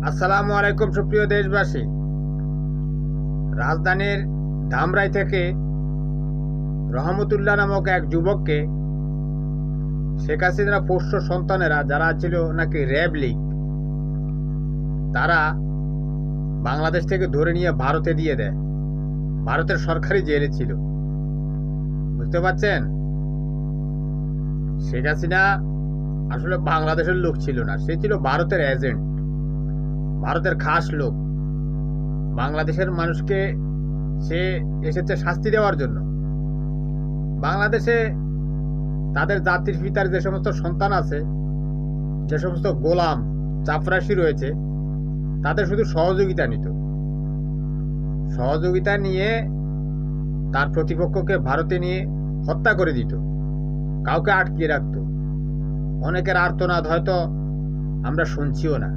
আসসালামু আলাইকুম সুপ্রিয় দেশবাসী। রাজধানীর ধামরাই থেকে রহমতুল্লাহ নামক এক যুবককে শেখ হাসিনার পোষ্য সন্তানেরা যারা ছিল নাকি র্যাব লীগ, তারা বাংলাদেশ থেকে ধরে নিয়ে ভারতে দিয়ে দেয়। ভারতের সরকারি জেলে ছিল, বুঝতে পারছেন? শেখ হাসিনা আসলে বাংলাদেশের লোক ছিল না, সে ছিল ভারতের এজেন্ট, ভারতের খাস লোক। বাংলাদেশের মানুষকে সে এসেছে শাস্তি দেওয়ার জন্য। বাংলাদেশে তাদের জাতির পিতার যে সমস্ত সন্তান আছে, যে সমস্ত গোলাম চাপরাশি রয়েছে, তাদের শুধু সহযোগিতা নিত। সহযোগিতা নিয়ে তার প্রতিপক্ষকে ভারতে নিয়ে হত্যা করে দিত, কাউকে আটকিয়ে রাখত। অনেকের আর্তনাদ হয়তো আমরা শুনছিও না।